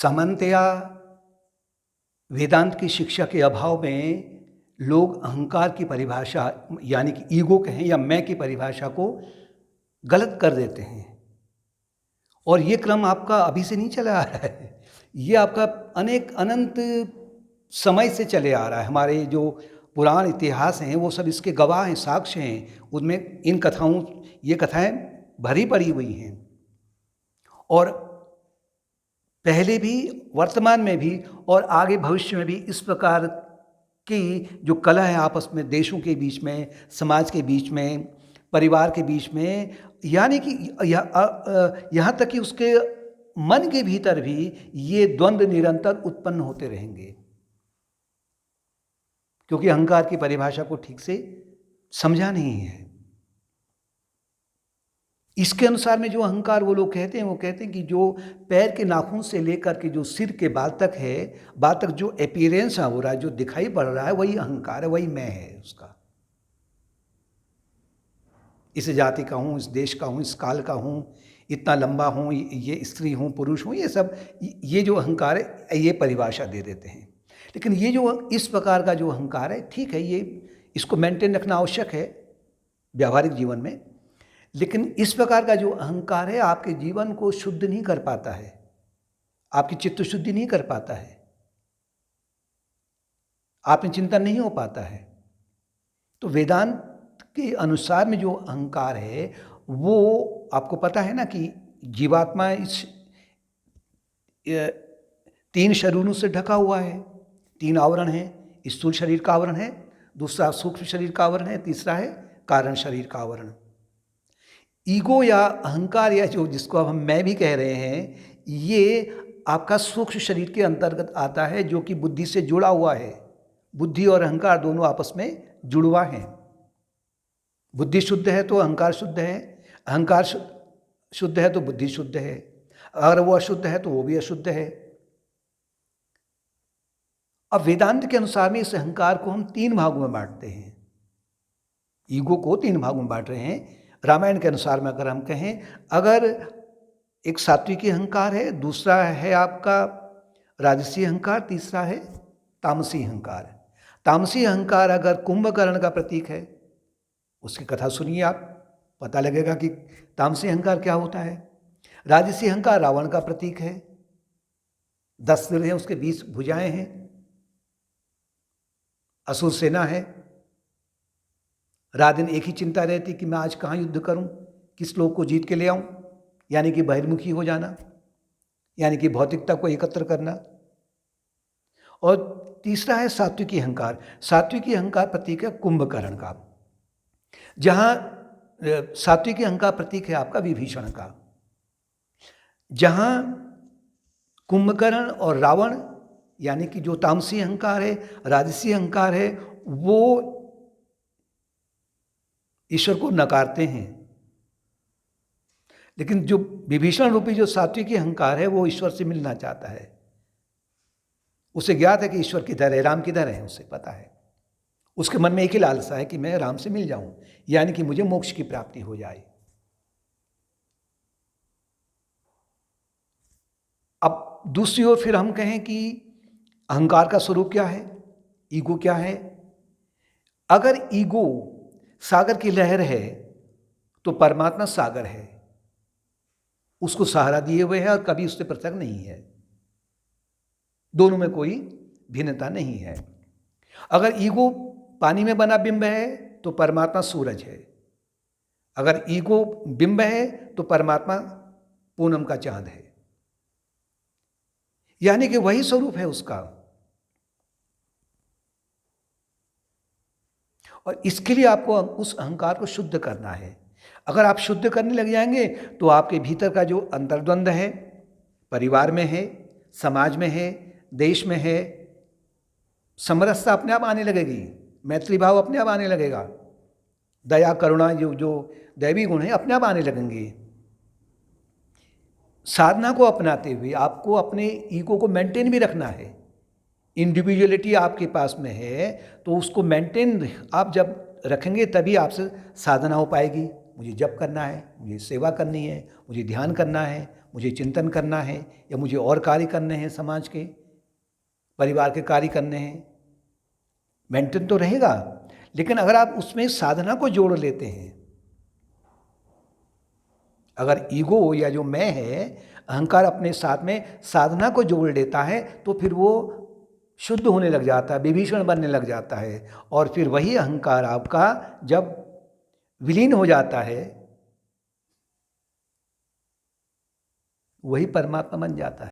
सामान्यतया वेदांत की शिक्षा के अभाव में लोग अहंकार की परिभाषा यानी कि ईगो कहें या मैं की परिभाषा को गलत कर देते हैं। और ये क्रम आपका अभी से नहीं चला आ रहा है, ये आपका अनंत समय से चले आ रहा है। हमारे जो पुराण इतिहास हैं वो सब इसके गवाह हैं, साक्ष्य हैं। उनमें ये कथाएं भरी पड़ी हुई हैं और पहले भी, वर्तमान में भी और आगे भविष्य में भी इस प्रकार की जो कला है आपस में, देशों के बीच में, समाज के बीच में, परिवार के बीच में, यानी कि यहाँ तक कि उसके मन के भीतर भी ये द्वंद्व निरंतर उत्पन्न होते रहेंगे, क्योंकि अहंकार की परिभाषा को ठीक से समझा नहीं है। इसके अनुसार में जो अहंकार वो लोग कहते हैं, वो कहते हैं कि जो पैर के नाखून से लेकर के जो सिर के बाल तक जो अपीयरेंस हो रहा है, जो दिखाई पड़ रहा है, वही अहंकार है, वही मैं है उसका। इस जाति का हूँ, इस देश का हूँ, इस काल का हूँ, इतना लंबा हूँ, ये स्त्री हूँ, पुरुष हूँ, ये जो अहंकार है, ये परिभाषा दे देते हैं। लेकिन ये जो इस प्रकार का जो अहंकार है, ठीक है, इसको मेंटेन रखना आवश्यक है व्यावहारिक जीवन में, लेकिन इस प्रकार का जो अहंकार है आपके जीवन को शुद्ध नहीं कर पाता है, आपकी चित्त शुद्धि नहीं कर पाता है, आप में चिंतन नहीं हो पाता है। तो वेदांत के अनुसार में जो अहंकार है वो आपको पता है ना कि जीवात्मा इस 3 शरीरों से ढका हुआ है, 3 आवरण है। स्थूल शरीर का आवरण है, दूसरा सूक्ष्म शरीर का आवरण है, तीसरा है कारण शरीर का आवरण। ईगो या अहंकार या जो जिसको अब हम मैं भी कह रहे हैं, ये आपका सूक्ष्म शरीर के अंतर्गत आता है, जो कि बुद्धि से जुड़ा हुआ है। बुद्धि और अहंकार दोनों आपस में जुड़वा हैं। बुद्धि शुद्ध है तो अहंकार शुद्ध है, अहंकार शुद्ध है तो बुद्धि शुद्ध है, अगर वो अशुद्ध है तो वो भी अशुद्ध है। अब वेदांत के अनुसार में इस अहंकार को हम 3 भागों में बांटते हैं। ईगो को 3 भागों में बांट रहे हैं। रामायण के अनुसार में अगर हम कहें, अगर एक सात्विकी अहंकार है, दूसरा है आपका राजसी अहंकार, तीसरा है तामसी अहंकार। तामसी अहंकार अगर कुंभकर्ण का प्रतीक है, उसकी कथा सुनिए आप, पता लगेगा कि तामसी अहंकार क्या होता है। राजसी अहंकार रावण का प्रतीक है, 10 सिर हैं, उसके 20 भुजाएं हैं, असुर सेना है। रात दिन एक ही चिंता रहती कि मैं आज कहाँ युद्ध करूं, किस लोग को जीत के ले आऊं, यानी कि बहिर्मुखी हो जाना, यानी कि भौतिकता को एकत्र करना। और तीसरा है सात्विकी अहंकार। सात्विकी अहंकार प्रतीक है कुंभकर्ण का, जहां सात्विकी अहंकार प्रतीक है आपका विभीषण का। जहां कुंभकर्ण और रावण यानी कि जो तामसी अहंकार है, राजसी अहंकार है, वो ईश्वर को नकारते हैं, लेकिन जो विभीषण रूपी जो सात्विकी अहंकार है वो ईश्वर से मिलना चाहता है। उसे ज्ञात है कि ईश्वर किधर है, राम किधर है, उसे पता है। उसके मन में एक ही लालसा है कि मैं राम से मिल जाऊं, यानी कि मुझे मोक्ष की प्राप्ति हो जाए। अब दूसरी ओर फिर हम कहें कि अहंकार का स्वरूप क्या है, ईगो क्या है। अगर ईगो सागर की लहर है तो परमात्मा सागर है, उसको सहारा दिए हुए है और कभी उससे पृथक नहीं है, दोनों में कोई भिन्नता नहीं है। अगर ईगो पानी में बना बिंब है तो परमात्मा सूरज है, अगर ईगो बिंब है तो परमात्मा पूनम का चांद है, यानी कि वही स्वरूप है उसका। और इसके लिए आपको उस अहंकार को शुद्ध करना है। अगर आप शुद्ध करने लग जाएंगे तो आपके भीतर का जो अंतर्द्वंद है, परिवार में है, समाज में है, देश में है, समरसता अपने आप आने लगेगी, मैत्री भाव अपने आप आने लगेगा, दया करुणा जो दैवी गुण है अपने आप आने लगेंगे। साधना को अपनाते हुए आपको अपने ईगो को मेंटेन भी रखना है। इंडिविजुअलिटी आपके पास में है तो उसको मेंटेन आप जब रखेंगे तभी आपसे साधना हो पाएगी। मुझे जप करना है, मुझे सेवा करनी है, मुझे ध्यान करना है, मुझे चिंतन करना है या मुझे और कार्य करने हैं, समाज के, परिवार के कार्य करने हैं, मेंटेन तो रहेगा। लेकिन अगर आप उसमें साधना को जोड़ लेते हैं, अगर ईगो या जो मैं है, अहंकार अपने साथ में साधना को जोड़ लेता है, तो फिर वो शुद्ध होने लग जाता है, विभीषण बनने लग जाता है। और फिर वही अहंकार आपका जब विलीन हो जाता है, वही परमात्मा बन जाता है।